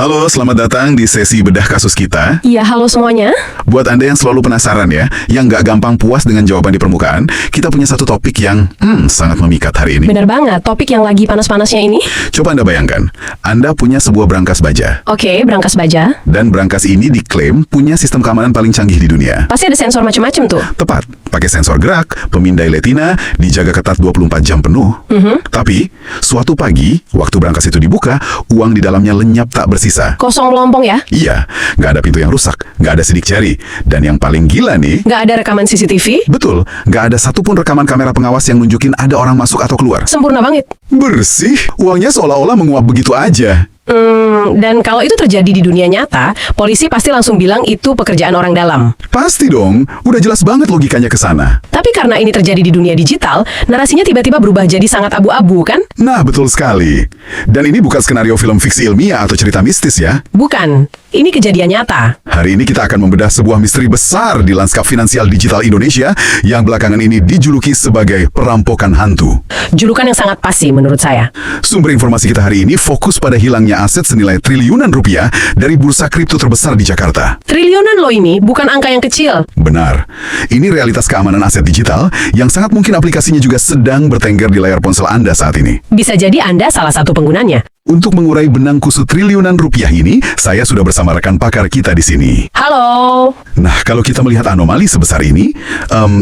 Halo, selamat datang di sesi bedah kasus kita. Iya, halo semuanya. Buat Anda yang selalu penasaran ya, yang nggak gampang puas dengan jawaban di permukaan, kita punya satu topik yang sangat memikat hari ini. Bener banget, topik yang lagi panas-panasnya ini. Coba Anda bayangkan, Anda punya sebuah brankas baja. Oke, brankas baja. Dan brankas ini diklaim punya sistem keamanan paling canggih di dunia. Pasti ada sensor macam-macam tuh. Tepat, pakai sensor gerak, pemindai letina, dijaga ketat 24 jam penuh. Tapi, suatu pagi, waktu brankas itu dibuka, uang di dalamnya lenyap tak bersisa. Kosong melompong ya? Iya, nggak ada pintu yang rusak, nggak ada sidik jari. Dan yang paling gila nih, Nggak ada rekaman CCTV? betul, nggak ada satupun rekaman kamera pengawas yang nunjukin ada orang masuk atau keluar. Sempurna banget. Bersih, uangnya seolah-olah menguap begitu aja. Dan kalau itu terjadi di dunia nyata, polisi pasti langsung bilang itu pekerjaan orang dalam. Pasti dong, udah jelas banget logikanya ke sana. Tapi karena ini terjadi di dunia digital, narasinya tiba-tiba berubah jadi sangat abu-abu, kan? Nah, betul sekali. Dan ini bukan skenario film fiksi ilmiah atau cerita mistis ya. Bukan, ini kejadian nyata. Hari ini kita akan membedah sebuah misteri besar di lanskap finansial digital Indonesia yang belakangan ini dijuluki sebagai perampokan hantu. Julukan yang sangat pas sih menurut saya. Sumber informasi kita hari ini fokus pada hilangnya aset senilai triliunan rupiah dari bursa kripto terbesar di Jakarta. Triliunan loh ini, bukan angka yang kecil. Benar, ini realitas keamanan aset digital yang sangat mungkin aplikasinya juga sedang bertengger di layar ponsel Anda saat ini. Bisa jadi Anda salah satu penggunanya. Untuk mengurai benang kusut triliunan rupiah ini, saya sudah bersama rekan pakar kita di sini. Halo. Nah, kalau kita melihat anomali sebesar ini,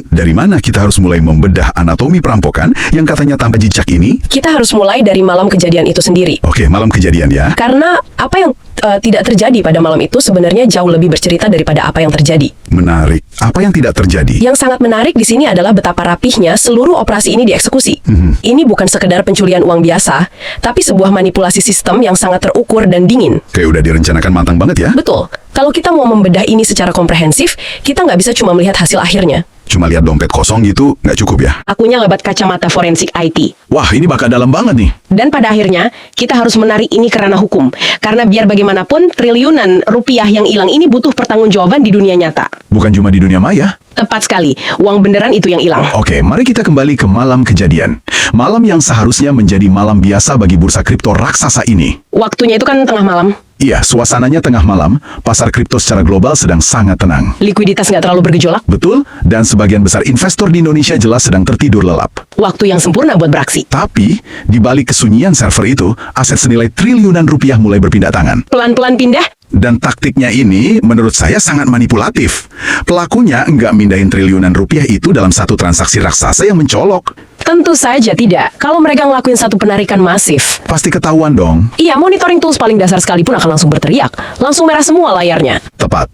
dari mana kita harus mulai membedah anatomi perampokan yang katanya tanpa jejak ini? Kita harus mulai dari malam kejadian itu sendiri. Oke, malam kejadian ya. Karena apa yang tidak terjadi pada malam itu sebenarnya jauh lebih bercerita daripada apa yang terjadi. Menarik. Apa yang tidak terjadi? Yang sangat menarik di sini adalah betapa rapihnya seluruh operasi ini dieksekusi. Ini bukan sekedar pencurian uang biasa, tapi sebuah manipulasi sistem yang sangat terukur dan dingin. Kayak udah direncanakan matang banget ya. Betul. Kalau kita mau membedah ini secara komprehensif, kita nggak bisa cuma melihat hasil akhirnya. Cuma lihat dompet kosong gitu, nggak cukup ya? Akunya lebat kacamata forensik IT. Wah, ini bakal dalam banget nih. Dan pada akhirnya, kita harus menarik ini ke ranah hukum. Karena biar bagaimanapun, triliunan rupiah yang hilang ini butuh pertanggungjawaban di dunia nyata. Bukan cuma di dunia maya. Tepat sekali, uang beneran itu yang hilang. Oke, mari kita kembali ke malam kejadian. Malam yang seharusnya menjadi malam biasa bagi bursa kripto raksasa ini. Waktunya itu kan tengah malam. Iya, suasananya tengah malam, pasar kripto secara global sedang sangat tenang. Likuiditas nggak terlalu bergejolak. Betul, dan sebagian besar investor di Indonesia jelas sedang tertidur lelap. Waktu yang sempurna buat beraksi. Tapi, di balik kesunyian server itu, aset senilai triliunan rupiah mulai berpindah tangan. Pelan-pelan pindah. Dan taktiknya ini menurut saya sangat manipulatif. Pelakunya nggak mindahin triliunan rupiah itu dalam satu transaksi raksasa yang mencolok. Tentu saja tidak. Kalau mereka ngelakuin satu penarikan masif. Pasti ketahuan dong. Iya, monitoring tools paling dasar sekalipun akan langsung berteriak. Langsung merah semua layarnya. Tepat.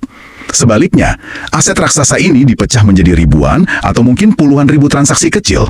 Sebaliknya, aset raksasa ini dipecah menjadi ribuan atau mungkin puluhan ribu transaksi kecil.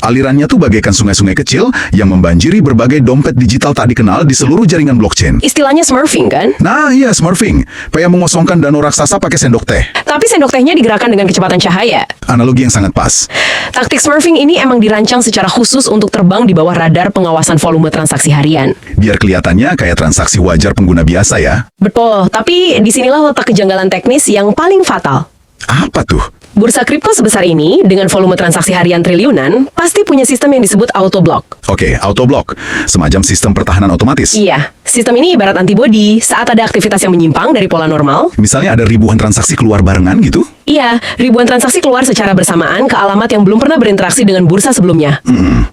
Alirannya tuh bagaikan sungai-sungai kecil yang membanjiri berbagai dompet digital tak dikenal di seluruh jaringan blockchain. Istilahnya smurfing kan? Nah iya, smurfing. Kayak mengosongkan danau raksasa pakai sendok teh. Tapi sendok tehnya digerakkan dengan kecepatan cahaya. Analogi yang sangat pas. Taktik smurfing ini emang dirancang secara khusus untuk terbang di bawah radar pengawasan volume transaksi harian. Biar kelihatannya kayak transaksi wajar pengguna biasa ya. Betul, tapi disinilah letak kejanggalan teknis yang paling fatal. Apa tuh? Bursa kripto sebesar ini, dengan volume transaksi harian triliunan, pasti punya sistem yang disebut autoblock. Oke, autoblock. Semacam sistem pertahanan otomatis. Iya, sistem ini ibarat antibodi saat ada aktivitas yang menyimpang dari pola normal. Misalnya ada ribuan transaksi keluar barengan gitu. Iya, ribuan transaksi keluar secara bersamaan ke alamat yang belum pernah berinteraksi dengan bursa sebelumnya.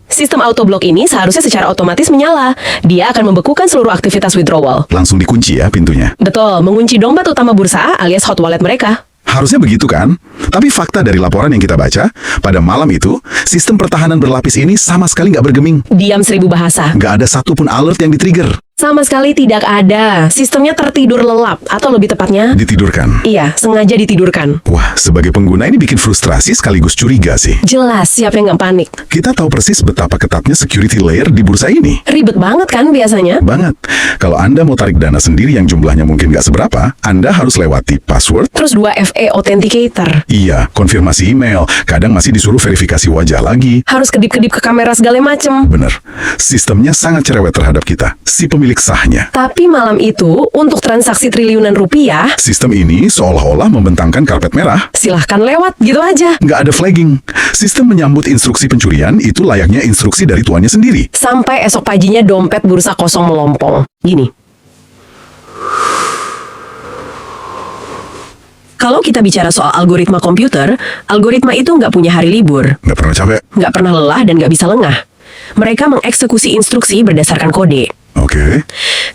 Sistem autoblock ini seharusnya secara otomatis menyala. Dia akan membekukan seluruh aktivitas withdrawal. Langsung dikunci ya pintunya. Betul, mengunci dompet utama bursa alias hot wallet mereka. Harusnya begitu kan? Tapi fakta dari laporan yang kita baca, pada malam itu, sistem pertahanan berlapis ini sama sekali nggak bergeming. Diam 1000 bahasa. Nggak ada satupun alert yang di-trigger. Sama sekali tidak ada. Sistemnya tertidur lelap, atau lebih tepatnya... Ditidurkan. Iya, sengaja ditidurkan. Wah, sebagai pengguna ini bikin frustrasi sekaligus curiga sih. Jelas, siapa yang nggak panik? Kita tahu persis betapa ketatnya security layer di bursa ini. Ribet banget kan biasanya? Banget. Kalau Anda mau tarik dana sendiri yang jumlahnya mungkin nggak seberapa, Anda harus lewati password. Terus 2 FA Authenticator. Iya, konfirmasi email. Kadang masih disuruh verifikasi wajah lagi. Harus kedip-kedip ke kamera segala macem. Bener. Sistemnya sangat cerewet terhadap kita. Si pemilik sahnya. Tapi malam itu, untuk transaksi triliunan rupiah, Sistem ini seolah-olah membentangkan karpet merah. silahkan lewat gitu aja. Nggak ada flagging. Sistem menyambut instruksi pencurian itu layaknya instruksi dari tuannya sendiri. Sampai esok paginya dompet bursa kosong melompong. Gini, Kalau kita bicara soal algoritma komputer, algoritma itu nggak punya hari libur, Nggak pernah capek. nggak pernah lelah dan nggak bisa lengah. Mereka mengeksekusi instruksi berdasarkan kode. Oke.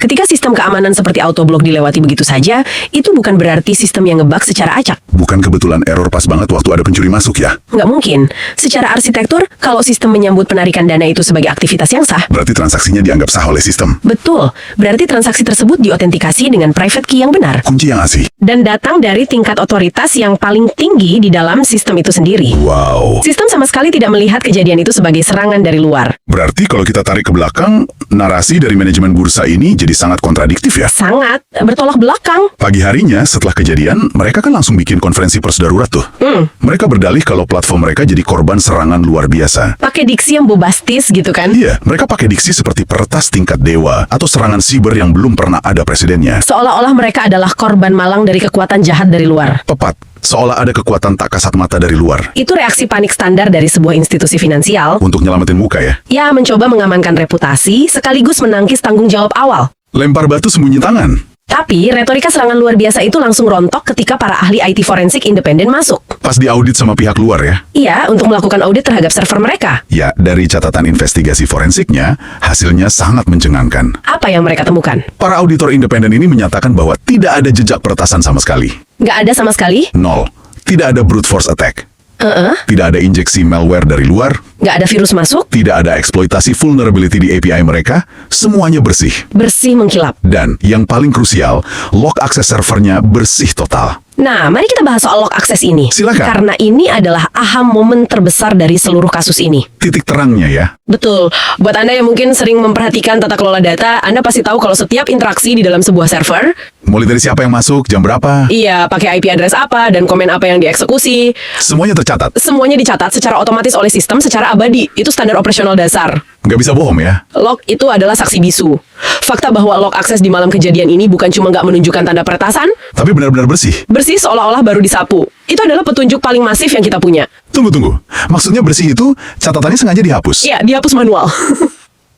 Ketika sistem keamanan seperti autoblok dilewati begitu saja, itu bukan berarti sistem yang ngebug secara acak. Bukan kebetulan error pas banget waktu ada pencuri masuk ya? Nggak mungkin. Secara arsitektur, kalau sistem menyambut penarikan dana itu sebagai aktivitas yang sah, Berarti transaksinya dianggap sah oleh sistem. betul. Berarti transaksi tersebut diautentikasi dengan private key yang benar. Kunci yang asli. Dan datang dari tingkat otoritas yang paling tinggi di dalam sistem itu sendiri. Wow. Sistem sama sekali tidak melihat kejadian itu sebagai serangan dari luar. Berarti kalau kita tarik ke belakang, narasi dari manajemen bursa ini jadi sangat kontradiktif ya? Sangat bertolak belakang. Pagi harinya setelah kejadian, mereka kan langsung bikin konferensi pers darurat tuh. Mereka berdalih kalau platform mereka jadi korban serangan luar biasa. Pakai diksi yang bombastis gitu kan. Iya, mereka pakai diksi seperti peretas tingkat dewa atau serangan siber yang belum pernah ada presidennya. Seolah-olah mereka adalah korban malang dari kekuatan jahat dari luar. Tepat, seolah ada kekuatan tak kasat mata dari luar. Itu reaksi panik standar dari sebuah institusi finansial. Untuk nyelamatin muka ya. Ya, mencoba mengamankan reputasi sekaligus menangkis tanggung jawab awal. Lempar batu sembunyi tangan. Tapi, retorika serangan luar biasa itu langsung rontok ketika para ahli IT forensik independen masuk. Pas diaudit sama pihak luar ya. Iya, untuk melakukan audit terhadap server mereka. Ya, dari catatan investigasi forensiknya, hasilnya sangat mencengangkan. Apa yang mereka temukan? Para auditor independen ini menyatakan bahwa tidak ada jejak peretasan sama sekali. Nggak ada sama sekali? Nol. Tidak ada brute force attack. Tidak ada injeksi malware dari luar. Nggak ada virus masuk? Tidak ada eksploitasi vulnerability di API mereka. Semuanya bersih. Bersih mengkilap. Dan yang paling krusial, log akses servernya bersih total. Nah, mari kita bahas soal log akses ini. Silakan. Karena ini adalah aha momen terbesar dari seluruh kasus ini. Titik terangnya ya. Betul. Buat Anda yang mungkin sering memperhatikan tata kelola data, Anda pasti tahu kalau setiap interaksi di dalam sebuah server, Mulai dari siapa yang masuk, jam berapa, iya, pakai IP address apa, dan komen apa yang dieksekusi, semuanya tercatat. semuanya dicatat secara otomatis oleh sistem secara abadi. Itu standar operasional dasar. Nggak bisa bohong ya. Log itu adalah saksi bisu. Fakta bahwa log akses di malam kejadian ini bukan cuma nggak menunjukkan tanda peretasan, Tapi benar-benar bersih. bersih seolah-olah baru disapu. Itu adalah petunjuk paling masif yang kita punya. Tunggu. Maksudnya bersih itu catatannya sengaja dihapus. Iya, dihapus manual.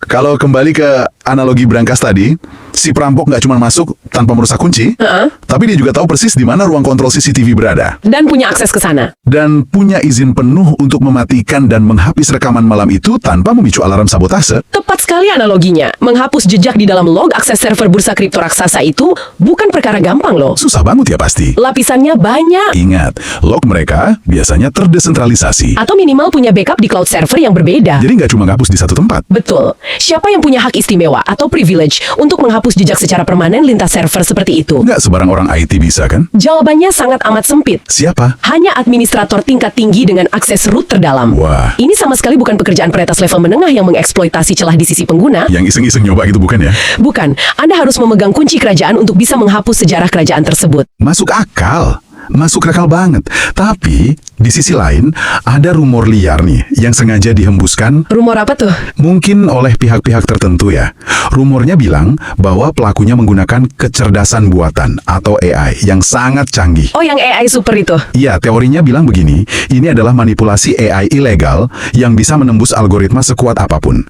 Kalau kembali ke analogi berangkas tadi, si perampok nggak cuma masuk tanpa merusak kunci, tapi dia juga tahu persis di mana ruang kontrol CCTV berada. Dan punya akses ke sana. Dan punya izin penuh untuk mematikan dan menghapus rekaman malam itu tanpa memicu alarm sabotase. Tepat sekali analoginya. Menghapus jejak di dalam log akses server bursa kripto raksasa itu bukan perkara gampang loh. Susah banget ya pasti. Lapisannya banyak. Ingat, log mereka biasanya terdesentralisasi. Atau minimal punya backup di cloud server yang berbeda. Jadi nggak cuma ngapus di satu tempat. Betul. Siapa yang punya hak istimewa atau privilege untuk menghapus jejak secara permanen lintas server seperti itu? Nggak sebarang orang IT bisa kan? Jawabannya sangat amat sempit. Siapa? Hanya administrator tingkat tinggi dengan akses root terdalam. Wah. Ini sama sekali bukan pekerjaan peretas level menengah yang mengeksploitasi celah di sisi pengguna. Yang iseng-iseng nyoba gitu bukan ya? Bukan, Anda harus memegang kunci kerajaan untuk bisa menghapus sejarah kerajaan tersebut. Masuk akal. Masuk akal banget. Tapi, di sisi lain, ada rumor liar nih yang sengaja dihembuskan Rumor apa tuh? mungkin oleh pihak-pihak tertentu ya. Rumornya bilang bahwa pelakunya menggunakan kecerdasan buatan atau AI yang sangat canggih. Oh, yang AI super itu. Iya, teorinya bilang begini, ini adalah manipulasi AI ilegal yang bisa menembus algoritma sekuat apapun.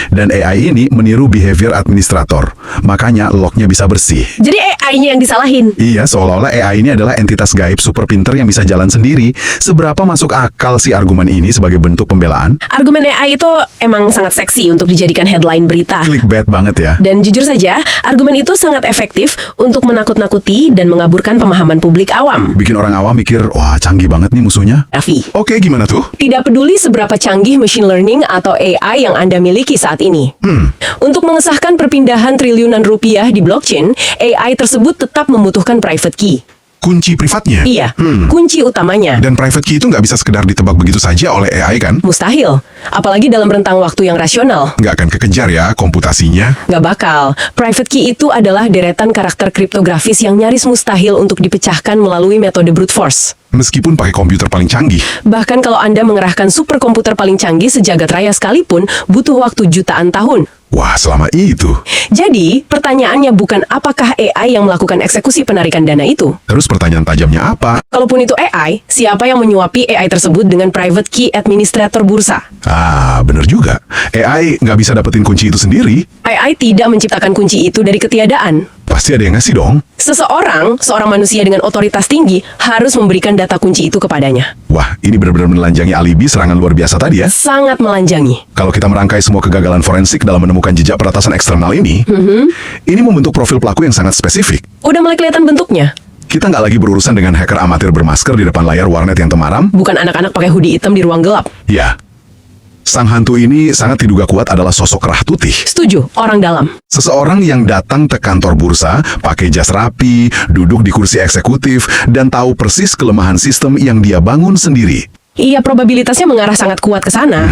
Dan AI ini meniru behavior administrator, makanya lognya bisa bersih. Jadi AI-nya yang disalahin. Iya, seolah-olah AI ini adalah entitas gaib super pinter yang bisa jalan sendiri. Seberapa masuk akal sih argumen ini sebagai bentuk pembelaan? Argumen AI itu emang sangat seksi untuk dijadikan headline berita. Clickbait banget ya. Dan jujur saja, argumen itu sangat efektif untuk menakut-nakuti dan mengaburkan pemahaman publik awam. Bikin orang awam mikir, wah canggih banget nih musuhnya. Raffi, Oke, gimana tuh? tidak peduli seberapa canggih machine learning atau AI yang Anda miliki saat ini. Untuk mengesahkan perpindahan triliunan rupiah di blockchain, AI tersebut tetap membutuhkan private key. Kunci privatnya? Iya, kunci utamanya. Dan private key itu nggak bisa sekedar ditebak begitu saja oleh AI kan? Mustahil. Apalagi dalam rentang waktu yang rasional. Nggak akan kekejar ya komputasinya. Nggak bakal. Private key itu adalah deretan karakter kriptografis yang nyaris mustahil untuk dipecahkan melalui metode brute force. Meskipun pakai komputer paling canggih. Bahkan kalau Anda mengerahkan superkomputer paling canggih sejagat raya sekalipun, butuh waktu jutaan tahun. Wah, selama itu. Jadi, pertanyaannya bukan apakah AI yang melakukan eksekusi penarikan dana itu. Terus pertanyaan tajamnya apa? Kalaupun itu AI, siapa yang menyuapi AI tersebut dengan private key administrator bursa? Ah, bener juga. AI nggak bisa dapetin kunci itu sendiri. AI tidak menciptakan kunci itu dari ketiadaan. Pasti ada yang ngasih dong. Seorang manusia dengan otoritas tinggi harus memberikan data kunci itu kepadanya. Wah, ini benar-benar menelanjangi alibi serangan luar biasa tadi ya. Sangat melanjangi. Kalau kita merangkai semua kegagalan forensik dalam menemukan jejak peretasan eksternal ini membentuk profil pelaku yang sangat spesifik. Udah mulai kelihatan bentuknya. Kita nggak lagi berurusan dengan hacker amatir bermasker di depan layar warnet yang temaram. Bukan anak-anak pakai hoodie hitam di ruang gelap. Ya, sang hantu ini sangat diduga kuat adalah sosok Rah Tutih. Setuju, orang dalam. Seseorang yang datang ke kantor bursa, pakai jas rapi, duduk di kursi eksekutif, dan tahu persis kelemahan sistem yang dia bangun sendiri. Iya, probabilitasnya mengarah sangat kuat ke sana.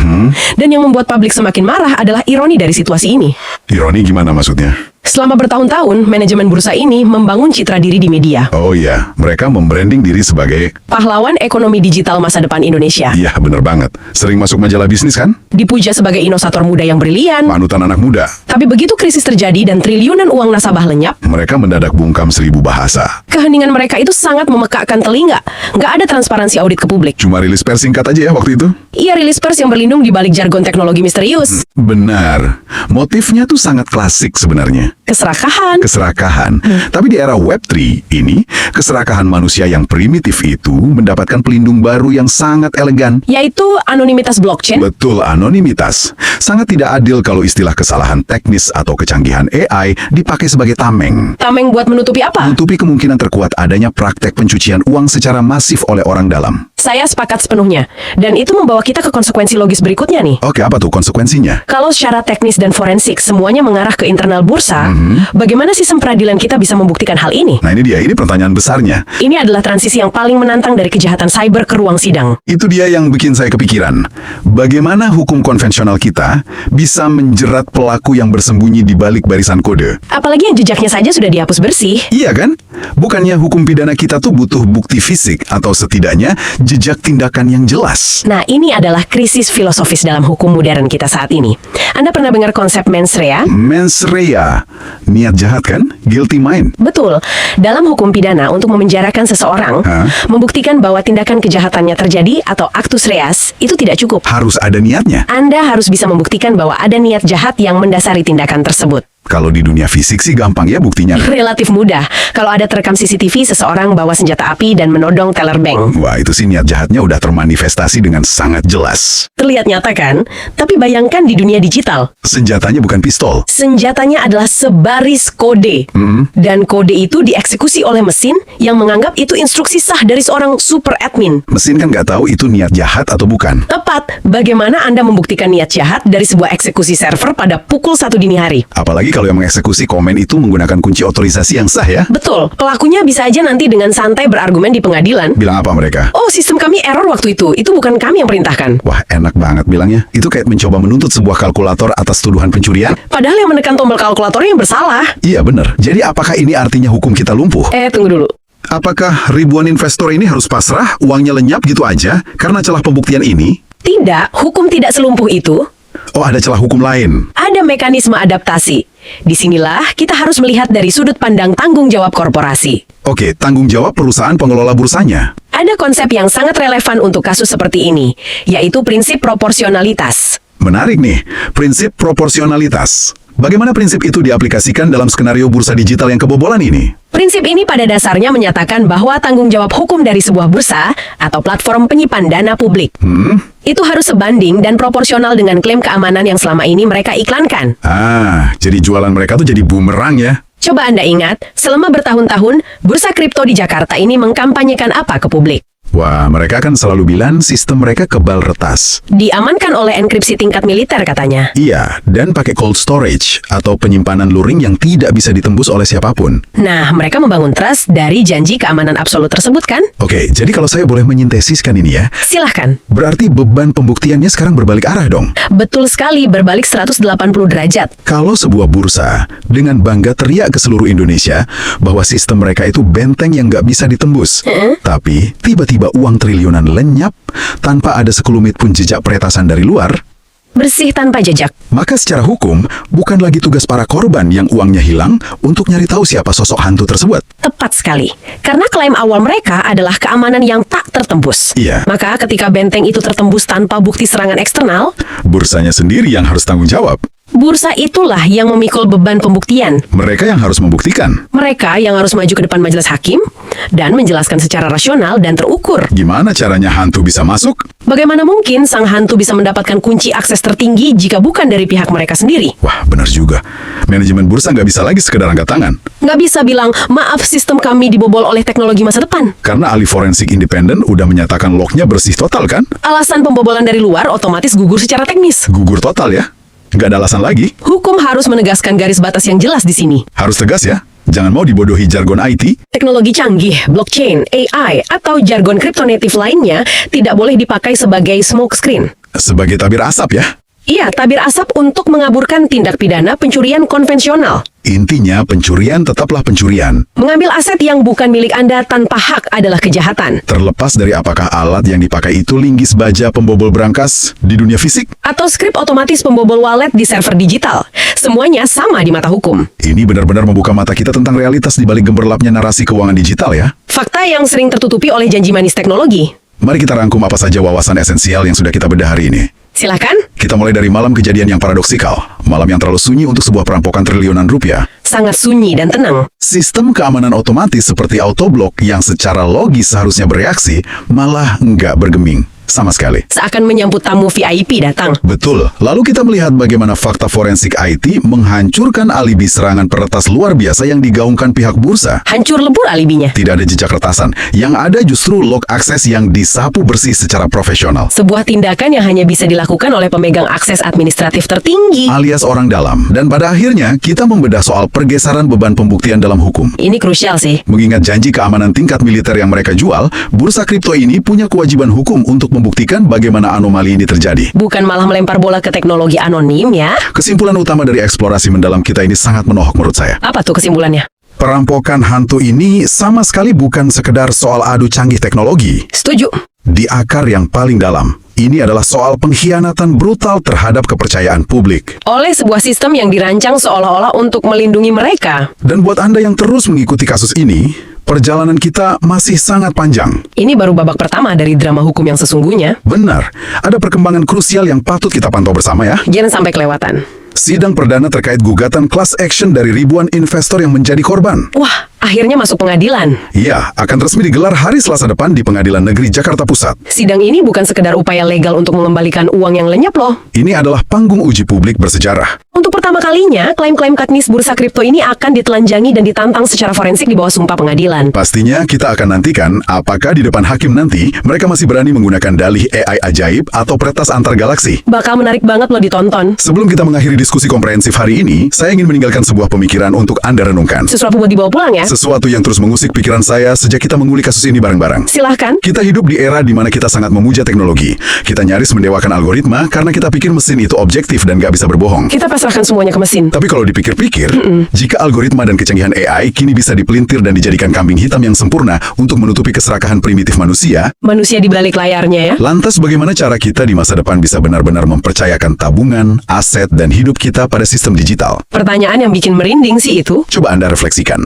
Dan yang membuat publik semakin marah adalah ironi dari situasi ini. Ironi gimana maksudnya? Selama bertahun-tahun, manajemen bursa ini membangun citra diri di media. Oh iya, mereka membranding diri sebagai Pahlawan ekonomi digital masa depan Indonesia. iya, bener banget. Sering masuk majalah bisnis kan? Dipuja sebagai inovator muda yang brilian. Panutan anak muda. Tapi begitu krisis terjadi dan triliunan uang nasabah lenyap, Mereka mendadak bungkam 1000 bahasa. keheningan mereka itu sangat memekakkan telinga. Nggak ada transparansi audit ke publik. Cuma rilis pers singkat aja ya waktu itu. Ia rilis pers yang berlindung di balik jargon teknologi misterius. Benar. Motifnya tuh sangat klasik sebenarnya. Keserakahan. Keserakahan. Tapi di era Web3 ini, keserakahan manusia yang primitif itu mendapatkan pelindung baru yang sangat elegan. Yaitu anonimitas blockchain. Betul, anonimitas. Sangat tidak adil kalau istilah kesalahan teknis atau kecanggihan AI dipakai sebagai tameng. Tameng buat menutupi apa? Menutupi kemungkinan terkuat adanya praktek pencucian uang secara masif oleh orang dalam. Saya sepakat sepenuhnya. Dan itu membawa kita ke konsekuensi logis berikutnya nih. Oke, apa tuh konsekuensinya? Kalau secara teknis dan forensik semuanya mengarah ke internal bursa, bagaimana sistem peradilan kita bisa membuktikan hal ini? Nah ini dia, ini pertanyaan besarnya. Ini adalah transisi yang paling menantang dari kejahatan cyber ke ruang sidang. Itu dia yang bikin saya kepikiran. Bagaimana hukum konvensional kita bisa menjerat pelaku yang bersembunyi di balik barisan kode? Apalagi yang jejaknya saja sudah dihapus bersih. Iya kan? Bukannya hukum pidana kita tuh butuh bukti fisik atau setidaknya jejak tindakan yang jelas. Nah, ini adalah krisis filosofis dalam hukum modern kita saat ini. Anda pernah dengar konsep mens rea? Mens rea, niat jahat kan? Guilty mind. Betul. Dalam hukum pidana, untuk memenjarakan seseorang, membuktikan bahwa tindakan kejahatannya terjadi atau actus reas, itu tidak cukup. Harus ada niatnya. Anda harus bisa membuktikan bahwa ada niat jahat yang mendasari tindakan tersebut. Kalau di dunia fisik sih gampang ya buktinya. Relatif mudah. Kalau ada terekam CCTV seseorang bawa senjata api dan menodong teller bank. Wah, itu sih niat jahatnya udah termanifestasi dengan sangat jelas. Terlihat nyata kan? Tapi bayangkan di dunia digital. Senjatanya bukan pistol. Senjatanya adalah sebaris kode. Dan kode itu dieksekusi oleh mesin yang menganggap itu instruksi sah dari seorang super admin. Mesin kan nggak tahu itu niat jahat atau bukan. Tepat. Bagaimana Anda membuktikan niat jahat dari sebuah eksekusi server pada pukul 1 dini hari? Apalagi kalau yang mengeksekusi komen itu menggunakan kunci otorisasi yang sah ya. Betul. Pelakunya bisa aja nanti dengan santai berargumen di pengadilan. Bilang apa mereka? Oh, sistem kami error waktu itu. Itu bukan kami yang perintahkan. Wah, enak banget bilangnya. Itu kayak mencoba menuntut sebuah kalkulator atas tuduhan pencurian. Padahal yang menekan tombol kalkulatornya yang bersalah. Iya bener. Jadi apakah ini artinya hukum kita lumpuh? Tunggu dulu. Apakah ribuan investor ini harus pasrah, uangnya lenyap gitu aja karena celah pembuktian ini? Tidak, hukum tidak selumpuh itu. Oh, ada celah hukum lain. Ada mekanisme adaptasi. Disinilah kita harus melihat dari sudut pandang tanggung jawab korporasi. Oke, tanggung jawab perusahaan pengelola bursanya. Ada konsep yang sangat relevan untuk kasus seperti ini, yaitu prinsip proporsionalitas. Menarik nih, prinsip proporsionalitas. Bagaimana prinsip itu diaplikasikan dalam skenario bursa digital yang kebobolan ini? Prinsip ini pada dasarnya menyatakan bahwa tanggung jawab hukum dari sebuah bursa atau platform penyimpan dana publik itu harus sebanding dan proporsional dengan klaim keamanan yang selama ini mereka iklankan. Jadi jualan mereka tuh jadi bumerang ya? Coba Anda ingat, selama bertahun-tahun, bursa kripto di Jakarta ini mengkampanyekan apa ke publik? Wah, mereka kan selalu bilang sistem mereka kebal retas. Diamankan oleh enkripsi tingkat militer katanya. Iya, dan pakai cold storage atau penyimpanan luring yang tidak bisa ditembus oleh siapapun. Nah, mereka membangun trust dari janji keamanan absolut tersebut kan? Oke, jadi kalau saya boleh menyintesiskan ini ya. Silahkan. Berarti beban pembuktiannya sekarang berbalik arah dong. Betul sekali, berbalik 180 derajat. Kalau sebuah bursa dengan bangga teriak ke seluruh Indonesia bahwa sistem mereka itu benteng yang nggak bisa ditembus. Tapi tiba-tiba uang triliunan lenyap tanpa ada sekelumit pun jejak peretasan dari luar. Bersih tanpa jejak. Maka secara hukum, bukan lagi tugas para korban yang uangnya hilang untuk nyari tahu siapa sosok hantu tersebut. Tepat sekali. Karena klaim awal mereka adalah keamanan yang tak tertembus. Iya. Maka ketika benteng itu tertembus tanpa bukti serangan eksternal, Bursanya sendiri yang harus tanggung jawab. Bursa itulah yang memikul beban pembuktian. Mereka yang harus membuktikan. Mereka yang harus maju ke depan majelis hakim dan menjelaskan secara rasional dan terukur. Gimana caranya hantu bisa masuk? Bagaimana mungkin sang hantu bisa mendapatkan kunci akses tertinggi jika bukan dari pihak mereka sendiri? Wah, benar juga. Manajemen bursa nggak bisa lagi sekedar angkat tangan. Nggak bisa bilang, maaf sistem kami dibobol oleh teknologi masa depan. Karena ahli forensik independen udah menyatakan lognya bersih total kan? Alasan pembobolan dari luar otomatis gugur secara teknis. Gugur total ya? Nggak ada alasan lagi. Hukum harus menegaskan garis batas yang jelas di sini. Harus tegas ya. Jangan mau dibodohi jargon IT. Teknologi canggih, blockchain, AI, atau jargon kriptonatif lainnya tidak boleh dipakai sebagai smoke screen. Sebagai tabir asap ya. Iya, tabir asap untuk mengaburkan tindak pidana pencurian konvensional. Intinya pencurian tetaplah pencurian. Mengambil aset yang bukan milik Anda tanpa hak adalah kejahatan. Terlepas dari apakah alat yang dipakai itu linggis baja pembobol berangkas di dunia fisik. Atau skrip otomatis pembobol wallet di server digital. Semuanya sama di mata hukum. Ini benar-benar membuka mata kita tentang realitas di balik gemerlapnya narasi keuangan digital ya. Fakta yang sering tertutupi oleh janji manis teknologi. Mari kita rangkum apa saja wawasan esensial yang sudah kita bedah hari ini. Silakan. Kita mulai dari malam kejadian yang paradoksikal. Malam yang terlalu sunyi untuk sebuah perampokan triliunan rupiah. Sangat sunyi dan tenang. Sistem keamanan otomatis seperti autoblok yang secara logis seharusnya bereaksi, malah nggak bergeming. Sama sekali. Seakan menyambut tamu VIP datang. Betul. Lalu kita melihat bagaimana fakta forensik IT menghancurkan alibi serangan peretas luar biasa yang digaungkan pihak bursa. Hancur lebur alibinya. Tidak ada jejak retasan. Yang ada justru log akses yang disapu bersih secara profesional. Sebuah tindakan yang hanya bisa dilakukan oleh pemegang akses administratif tertinggi. Alias orang dalam. Dan pada akhirnya, kita membedah soal pergeseran beban pembuktian dalam hukum. Ini krusial sih. Mengingat janji keamanan tingkat militer yang mereka jual, bursa kripto ini punya kewajiban hukum untuk membuktikan bagaimana anomali ini terjadi. Bukan malah melempar bola ke teknologi anonim ya. Kesimpulan utama dari eksplorasi mendalam kita ini sangat menohok menurut saya. Apa tuh kesimpulannya? Perampokan hantu ini sama sekali bukan sekedar soal adu canggih teknologi. Setuju. Di akar yang paling dalam, ini adalah soal pengkhianatan brutal terhadap kepercayaan publik. Oleh sebuah sistem yang dirancang seolah-olah untuk melindungi mereka. Dan buat Anda yang terus mengikuti kasus ini, perjalanan kita masih sangat panjang. Ini baru babak pertama dari drama hukum yang sesungguhnya. Benar, ada perkembangan krusial yang patut kita pantau bersama ya. Jangan sampai kelewatan. Sidang perdana terkait gugatan class action dari ribuan investor yang menjadi korban. Wah, akhirnya masuk pengadilan. Ya, akan resmi digelar hari Selasa depan di Pengadilan Negeri Jakarta Pusat. Sidang ini bukan sekedar upaya legal untuk mengembalikan uang yang lenyap loh. Ini adalah panggung uji publik bersejarah. Untuk pertama kalinya, klaim-klaim teknis bursa kripto ini akan ditelanjangi dan ditantang secara forensik di bawah sumpah pengadilan. Pastinya kita akan nantikan apakah di depan hakim nanti mereka masih berani menggunakan dalih AI ajaib atau peretas antar galaksi. Bakal menarik banget loh ditonton. Sebelum kita mengakhiri diskusi komprehensif hari ini, saya ingin meninggalkan sebuah pemikiran untuk Anda renungkan. Sesuatu buat dibawa pulang ya. Sesuatu yang terus mengusik pikiran saya sejak kita mengulik kasus ini bareng-bareng. Silahkan. Kita hidup di era di mana kita sangat memuja teknologi. Kita nyaris mendewakan algoritma karena kita pikir mesin itu objektif dan gak bisa berbohong. Kita pasrahkan semuanya ke mesin. Tapi kalau dipikir-pikir, jika algoritma dan kecanggihan AI kini bisa dipelintir dan dijadikan kambing hitam yang sempurna untuk menutupi keserakahan primitif manusia, Manusia di balik layarnya ya. lantas bagaimana cara kita di masa depan bisa benar-benar mempercayakan tabungan, aset, dan hidup kita pada sistem digital? Pertanyaan yang bikin merinding sih itu. Coba Anda refleksikan.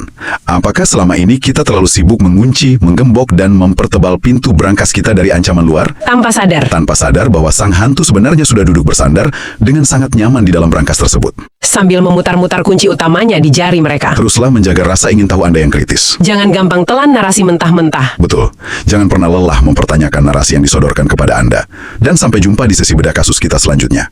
Apakah selama ini kita terlalu sibuk mengunci, menggembok, dan mempertebal pintu berangkas kita dari ancaman luar? Tanpa sadar. Tanpa sadar bahwa sang hantu sebenarnya sudah duduk bersandar dengan sangat nyaman di dalam berangkas tersebut. Sambil memutar-mutar kunci utamanya di jari mereka. Teruslah menjaga rasa ingin tahu Anda yang kritis. Jangan gampang telan narasi mentah-mentah. Betul. Jangan pernah lelah mempertanyakan narasi yang disodorkan kepada Anda. Dan sampai jumpa di sesi bedah kasus kita selanjutnya.